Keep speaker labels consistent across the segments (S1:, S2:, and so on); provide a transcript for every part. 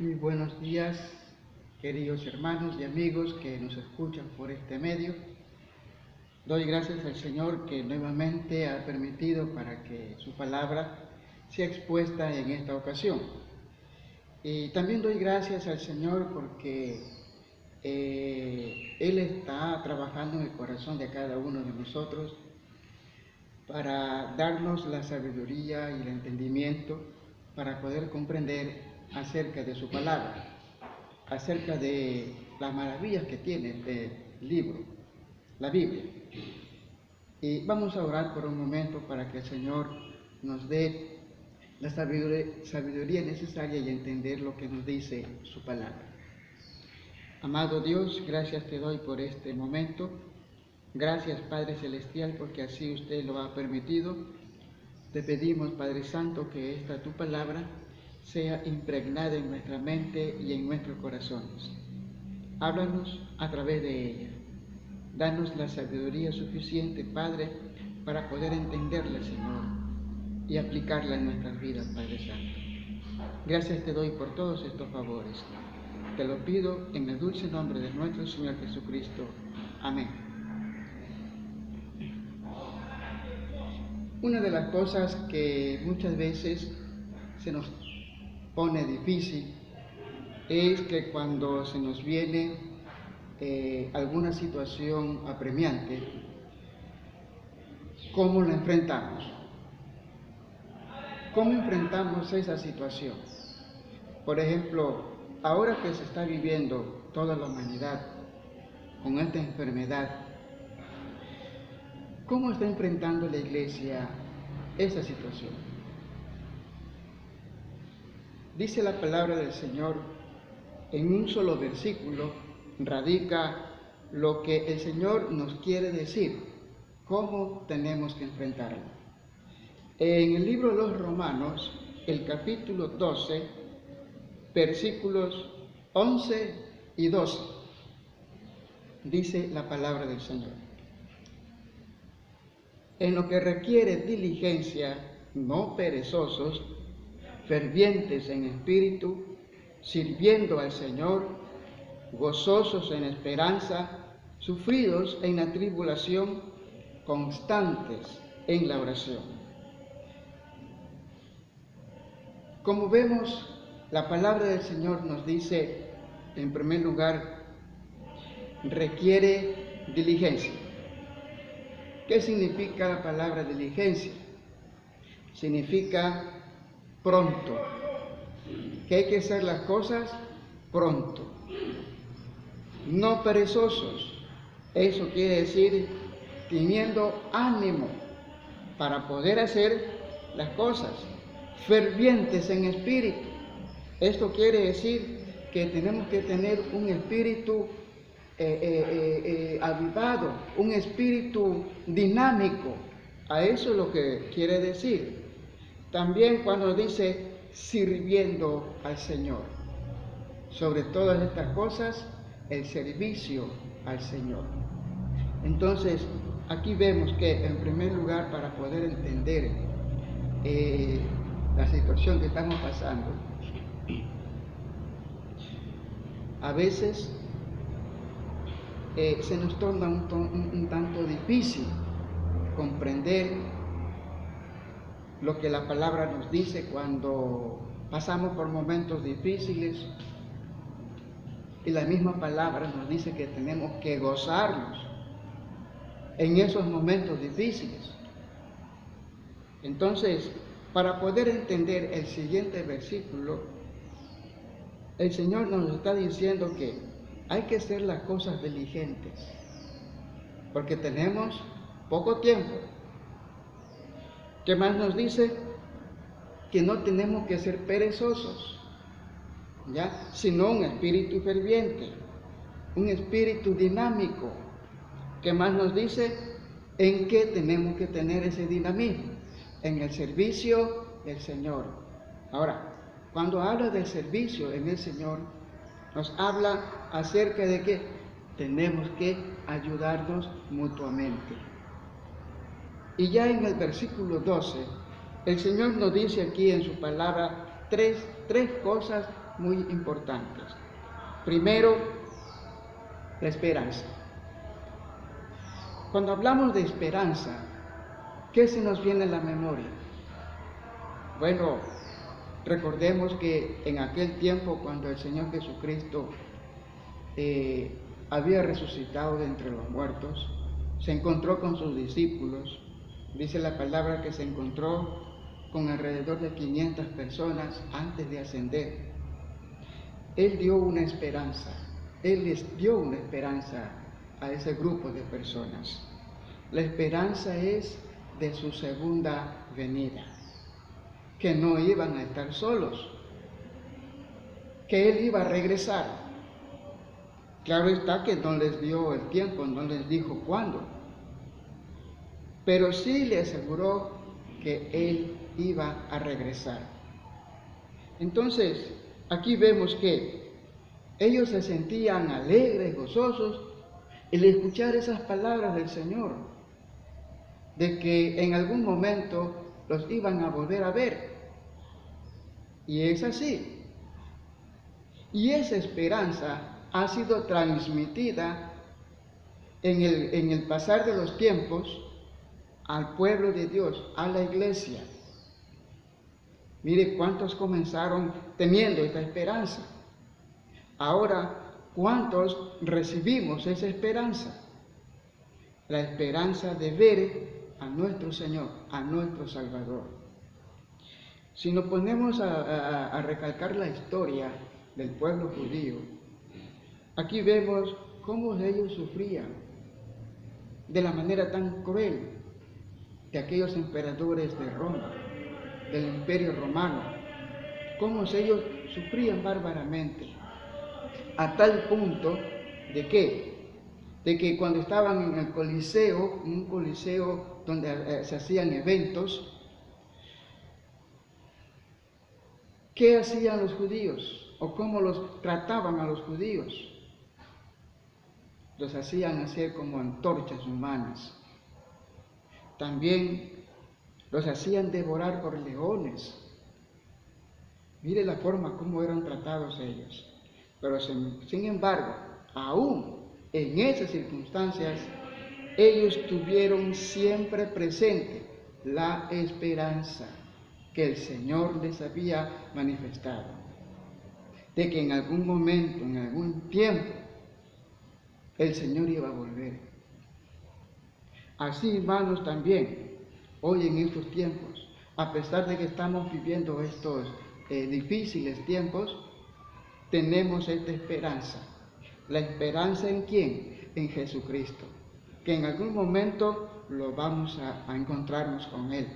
S1: Muy buenos días, queridos hermanos y amigos que nos escuchan por este medio. Doy gracias al Señor que nuevamente ha permitido para que su palabra sea expuesta en esta ocasión. Y también doy gracias al Señor porque Él está trabajando en el corazón de cada uno de nosotros para darnos la sabiduría y el entendimiento para poder comprender acerca de su palabra, acerca de las maravillas que tiene este libro, la Biblia. Y vamos a orar por un momento para que el Señor nos dé la sabiduría necesaria y entender lo que nos dice su palabra. Amado Dios, gracias te doy por este momento. Gracias, Padre Celestial, porque así usted lo ha permitido. Te pedimos, Padre Santo, que esta tu palabra sea impregnada en nuestra mente y en nuestros corazones. Háblanos a través de ella. Danos la sabiduría suficiente, Padre, para poder entenderla, Señor, y aplicarla en nuestras vidas, Padre Santo. Gracias te doy por todos estos favores. Te lo pido en el dulce nombre de nuestro Señor Jesucristo. Amén. Una de las cosas que muchas veces se nos pone difícil es que cuando se nos viene alguna situación apremiante, ¿cómo la enfrentamos? ¿Cómo enfrentamos esa situación? Por ejemplo, ahora que se está viviendo toda la humanidad con esta enfermedad, ¿cómo está enfrentando la iglesia esa situación? Dice la palabra del Señor, en un solo versículo radica lo que el Señor nos quiere decir, cómo tenemos que enfrentarlo. En el libro de los Romanos, el capítulo 12, versículos 11 y 12, dice la palabra del Señor. En lo que requiere diligencia, no perezosos, fervientes en espíritu, sirviendo al Señor, gozosos en esperanza, sufridos en la tribulación, constantes en la oración. Como vemos, la palabra del Señor nos dice, en primer lugar, requiere diligencia. ¿Qué significa la palabra diligencia? Significa pronto, que hay que hacer las cosas pronto, no perezosos. Eso quiere decir teniendo ánimo para poder hacer las cosas, fervientes en espíritu. Esto quiere decir que tenemos que tener un espíritu avivado, un espíritu dinámico. A eso es lo que quiere decir. También cuando dice sirviendo al Señor. Sobre todas estas cosas, el servicio al Señor. Entonces, aquí vemos que en primer lugar, para poder entender la situación que estamos pasando, a veces se nos torna un tanto difícil comprender lo que la palabra nos dice cuando pasamos por momentos difíciles, y la misma palabra nos dice que tenemos que gozarnos en esos momentos difíciles. Entonces, para poder entender el siguiente versículo, el Señor nos está diciendo que hay que hacer las cosas diligentes, porque tenemos poco tiempo. ¿Qué más nos dice? Que no tenemos que ser perezosos, ¿ya? Sino un espíritu ferviente, un espíritu dinámico. ¿Qué más nos dice? ¿En qué tenemos que tener ese dinamismo? En el servicio del Señor. Ahora, cuando habla del servicio en el Señor, nos habla acerca de que tenemos que ayudarnos mutuamente. Y ya en el versículo 12, el Señor nos dice aquí en su palabra tres cosas muy importantes. Primero, la esperanza. Cuando hablamos de esperanza, ¿qué se nos viene a la memoria? Bueno, recordemos que en aquel tiempo, cuando el Señor Jesucristo había resucitado de entre los muertos, se encontró con sus discípulos. Dice la palabra que se encontró con alrededor de 500 personas antes de ascender. Él dio una esperanza, Él les dio una esperanza a ese grupo de personas. La esperanza es de su segunda venida, que no iban a estar solos, que Él iba a regresar. Claro está que no les dio el tiempo, no les dijo cuándo, pero sí le aseguró que Él iba a regresar. Entonces, aquí vemos que ellos se sentían alegres, gozosos, al escuchar esas palabras del Señor, de que en algún momento los iban a volver a ver. Y es así. Y esa esperanza ha sido transmitida en el pasar de los tiempos al pueblo de Dios, a la iglesia. Mire cuántos comenzaron teniendo esta esperanza. Ahora, ¿cuántos recibimos esa esperanza? La esperanza de ver a nuestro Señor, a nuestro Salvador. Si nos ponemos a recalcar la historia del pueblo judío, aquí vemos cómo ellos sufrían de la manera tan cruel de aquellos emperadores de Roma, del Imperio Romano, cómo ellos sufrían bárbaramente, a tal punto de que cuando estaban en el Coliseo, un coliseo donde se hacían eventos, ¿qué hacían los judíos? ¿O cómo los trataban a los judíos? Los hacían hacer como antorchas humanas. También los hacían devorar por leones. Mire la forma como eran tratados ellos. Pero sin embargo, aún en esas circunstancias, ellos tuvieron siempre presente la esperanza que el Señor les había manifestado, de que en algún momento, en algún tiempo, el Señor iba a volver. Así, hermanos, también, hoy en estos tiempos, a pesar de que estamos viviendo estos difíciles tiempos, tenemos esta esperanza. ¿La esperanza en quién? En Jesucristo, que en algún momento lo vamos a encontrarnos con Él.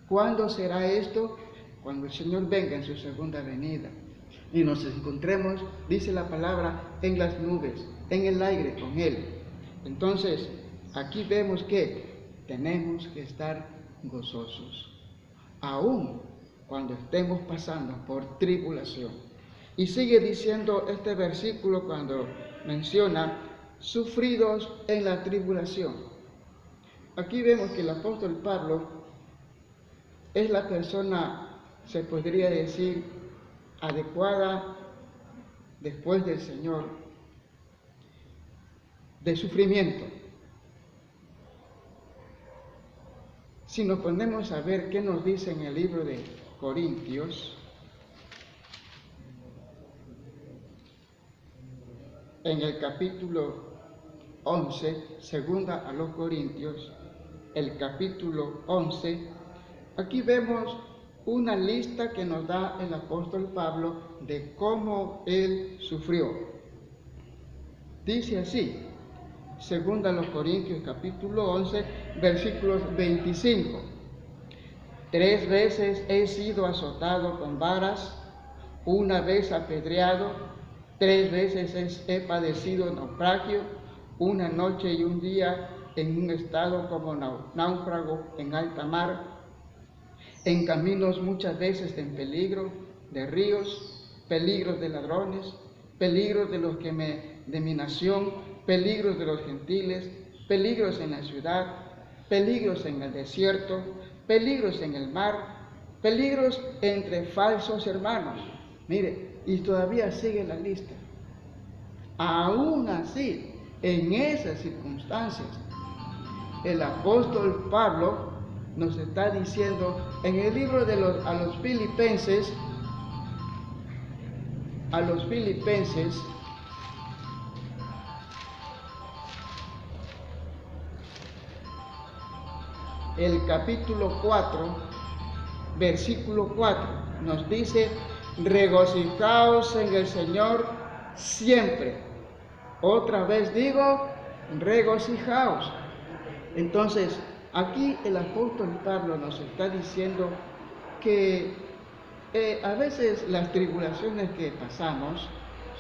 S1: ¿Cuándo será esto? Cuando el Señor venga en su segunda venida y nos encontremos, dice la palabra, en las nubes, en el aire con Él. Entonces, aquí vemos que tenemos que estar gozosos, aun cuando estemos pasando por tribulación. Y sigue diciendo este versículo cuando menciona sufridos en la tribulación. Aquí vemos que el apóstol Pablo es la persona, se podría decir, adecuada después del Señor, de sufrimiento. Si nos ponemos a ver qué nos dice en el libro de Corintios, en el capítulo 11, segunda a los Corintios, el capítulo 11, aquí vemos una lista que nos da el apóstol Pablo de cómo él sufrió. Dice así, segunda a los Corintios, capítulo 11, versículos 25. 3 veces he sido azotado con varas, 1 vez apedreado, 3 veces he padecido naufragio, 1 noche y 1 día en un estado como náufrago en alta mar, en caminos muchas veces en peligro de ríos, peligros de ladrones, peligros de mi nación, peligros de los gentiles, peligros en la ciudad, peligros en el desierto, peligros en el mar, peligros entre falsos hermanos. Mire, Y todavía sigue la lista. Aún así, en esas circunstancias, el apóstol Pablo nos está diciendo en el libro a los Filipenses, el capítulo 4, versículo 4, nos dice: regocijaos en el Señor siempre. Otra vez digo, regocijaos. Entonces, aquí el apóstol Pablo nos está diciendo que a veces las tribulaciones que pasamos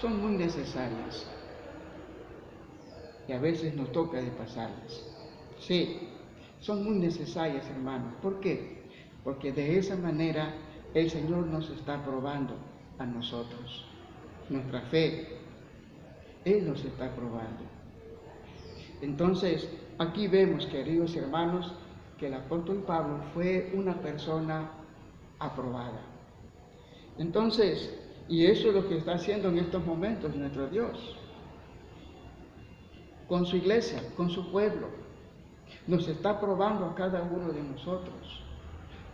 S1: son muy necesarias. Y a veces nos toca de pasarlas. Sí, son muy necesarias, hermanos. ¿Por qué? Porque de esa manera el Señor nos está probando a nosotros. Nuestra fe, Él nos está probando. Entonces, aquí vemos, queridos hermanos, que el apóstol Pablo fue una persona aprobada. Entonces, y eso es lo que está haciendo en estos momentos nuestro Dios, con su iglesia, con su pueblo. Nos está probando a cada uno de nosotros.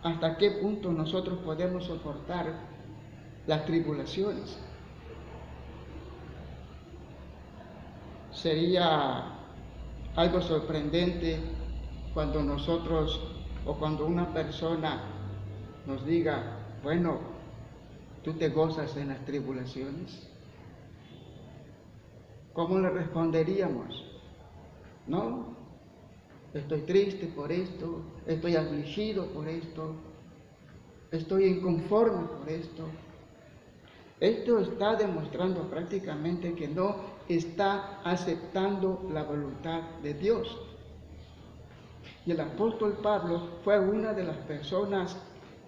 S1: ¿Hasta qué punto nosotros podemos soportar las tribulaciones? Sería algo sorprendente cuando nosotros o cuando una persona nos diga: bueno, ¿tú te gozas en las tribulaciones? ¿Cómo le responderíamos? No, estoy triste por esto, estoy afligido por esto, estoy inconforme por esto. Esto está demostrando prácticamente que no está aceptando la voluntad de Dios. Y el apóstol Pablo fue una de las personas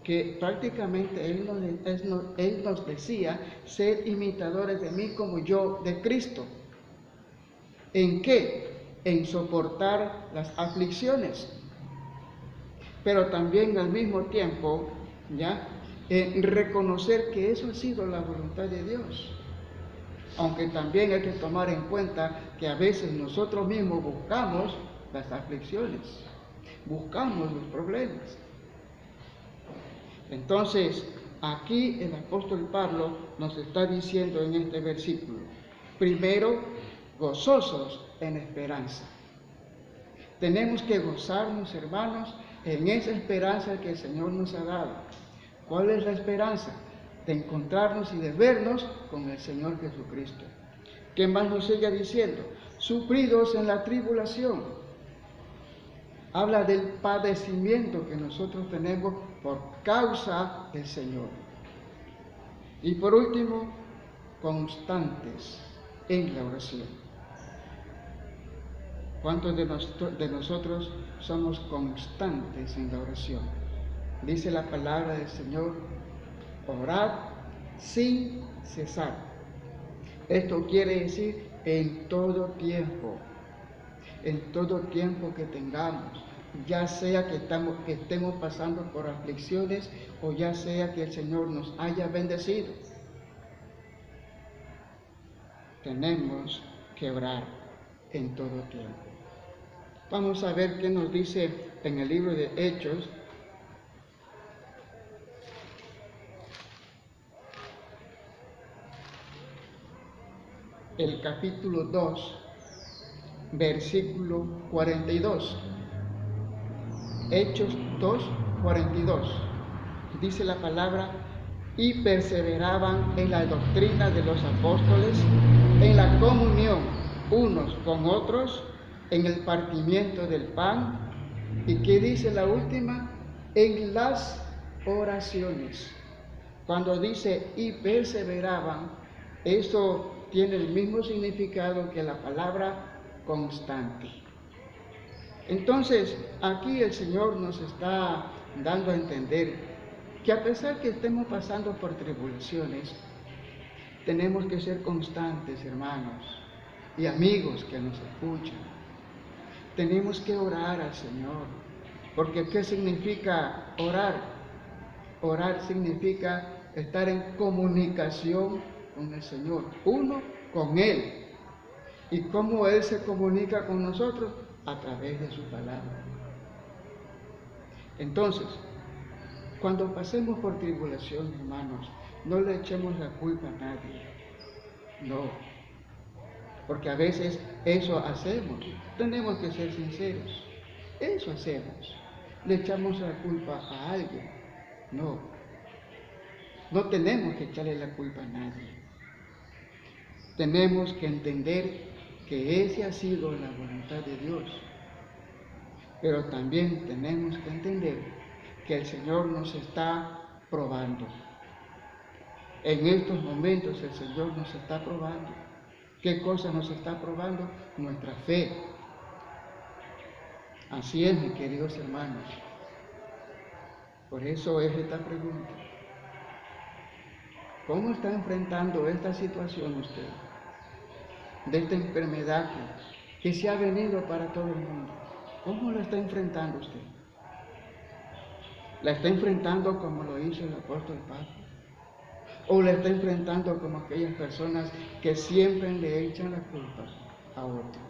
S1: que prácticamente él nos decía: sed imitadores de mí como yo de Cristo. ¿En qué? En soportar las aflicciones, pero también al mismo tiempo, en reconocer que eso ha sido la voluntad de Dios. Aunque también hay que tomar en cuenta que a veces nosotros mismos buscamos las aflicciones, buscamos los problemas. Entonces, aquí el apóstol Pablo nos está diciendo en este versículo: primero, gozosos en esperanza. Tenemos que gozarnos, hermanos, en esa esperanza que el Señor nos ha dado. ¿Cuál es la esperanza? De encontrarnos y de vernos con el Señor Jesucristo. ¿Qué más nos sigue diciendo? Sufridos en la tribulación. Habla del padecimiento que nosotros tenemos por causa del Señor. Y por último, constantes en la oración. ¿Cuántos de nosotros somos constantes en la oración? Dice la palabra del Señor: orad sin cesar. Esto quiere decir en todo tiempo que tengamos, ya sea que estemos pasando por aflicciones o ya sea que el Señor nos haya bendecido. Tenemos que orar en todo tiempo. Vamos a ver qué nos dice en el libro de Hechos, el capítulo 2, versículo 42. Hechos 2, 42. Dice la palabra: y perseveraban en la doctrina de los apóstoles, en la comunión unos con otros, en el partimiento del pan. ¿Y qué dice la última? En las oraciones. Cuando dice y perseveraban, eso tiene el mismo significado que la palabra constante. Entonces, aquí el Señor nos está dando a entender que a pesar que estemos pasando por tribulaciones, tenemos que ser constantes, hermanos y amigos que nos escuchan. Tenemos que orar al Señor, porque ¿qué significa orar? Orar significa estar en comunicación con el Señor, uno con Él. ¿Y cómo Él se comunica con nosotros? A través de su palabra. Entonces, cuando pasemos por tribulación, hermanos, no le echemos la culpa a nadie. No, porque a veces eso hacemos. Tenemos que ser sinceros. Eso hacemos. Le echamos la culpa a alguien. No, no tenemos que echarle la culpa a nadie. Tenemos que entender que esa ha sido la voluntad de Dios. Pero también tenemos que entender que el Señor nos está probando. En estos momentos el Señor nos está probando. ¿Qué cosa nos está probando? Nuestra fe. Así es, mis queridos hermanos. Por eso es esta pregunta. ¿Cómo está enfrentando esta situación usted? De esta enfermedad que se ha venido para todo el mundo. ¿Cómo la está enfrentando usted? ¿La está enfrentando como lo hizo el apóstol Pablo? ¿O la está enfrentando como aquellas personas que siempre le echan la culpa a otro?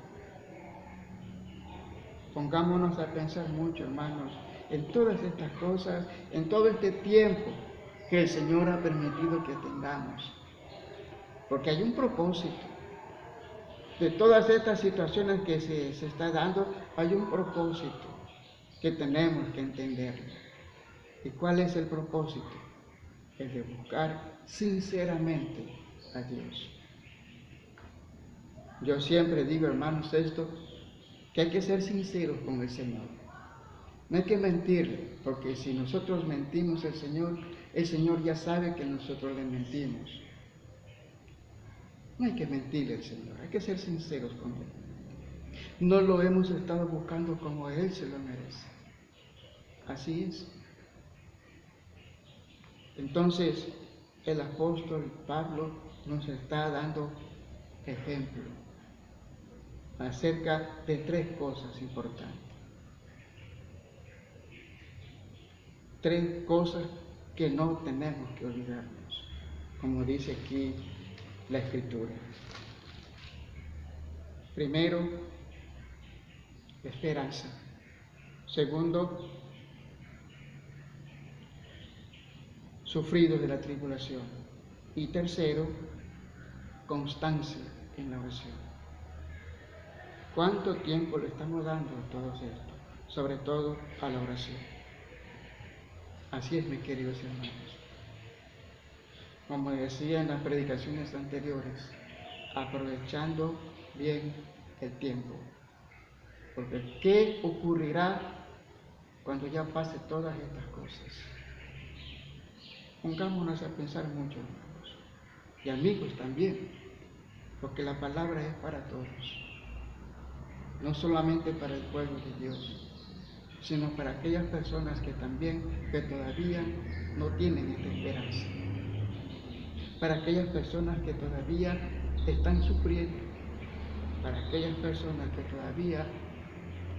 S1: Pongámonos a pensar mucho, hermanos, en todas estas cosas, en todo este tiempo que el Señor ha permitido que tengamos. Porque hay un propósito. De todas estas situaciones que se está dando, hay un propósito que tenemos que entender. ¿Y cuál es el propósito? El de buscar sinceramente a Dios. Yo siempre digo, hermanos, esto, que hay que ser sinceros con el Señor. No hay que mentirle, porque si nosotros mentimos al Señor, el Señor ya sabe que nosotros le mentimos. No hay que mentirle al Señor, hay que ser sinceros con Él. No lo hemos estado buscando como Él se lo merece. Así es. Entonces, el apóstol Pablo nos está dando ejemplo acerca de tres cosas importantes. Tres cosas que no tenemos que olvidarnos, como dice aquí la Escritura. Primero, esperanza. Segundo, sufridos de la tribulación. Y tercero, constancia en la oración. ¿Cuánto tiempo le estamos dando a todo esto? Sobre todo a la oración. Así es, mis queridos hermanos. Como decía en las predicaciones anteriores, aprovechando bien el tiempo. Porque ¿qué ocurrirá cuando ya pase todas estas cosas? Pongámonos a pensar mucho, hermanos, y amigos también, porque la palabra es para todos, no solamente para el pueblo de Dios, sino para aquellas personas que todavía no tienen esta esperanza, para aquellas personas que todavía están sufriendo, para aquellas personas que todavía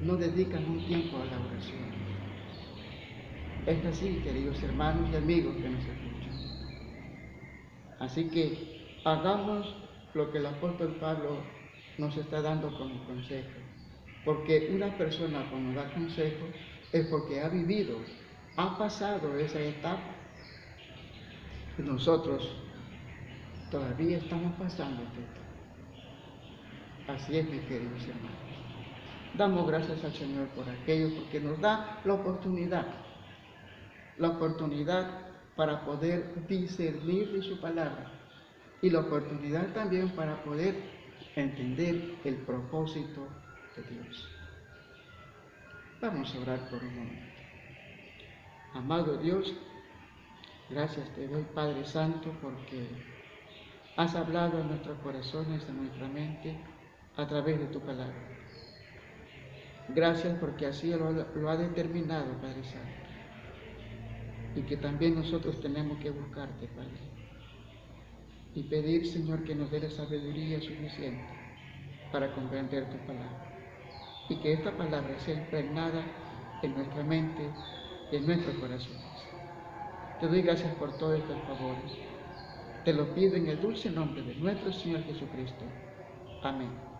S1: no dedican un tiempo a la oración. Es así, queridos hermanos y amigos que nos escuchan. Así que hagamos lo que el apóstol Pablo nos está dando como consejo. Porque una persona cuando da consejo es porque ha vivido, ha pasado esa etapa. Y nosotros todavía estamos pasando esta etapa. Así es, mis queridos hermanos. Damos gracias al Señor por aquello, porque nos da la oportunidad para poder discernir de su palabra y la oportunidad también para poder entender el propósito de Dios. Vamos a orar por un momento. Amado Dios, gracias te doy, Padre Santo, porque has hablado a nuestros corazones, a nuestra mente, a través de tu palabra. Gracias porque así lo ha determinado, Padre Santo. Y que también nosotros tenemos que buscarte, Padre. Y pedir, Señor, que nos dé la sabiduría suficiente para comprender tu palabra. Y que esta palabra sea impregnada en nuestra mente y en nuestros corazones. Te doy gracias por todos estos favores. Te lo pido en el dulce nombre de nuestro Señor Jesucristo. Amén.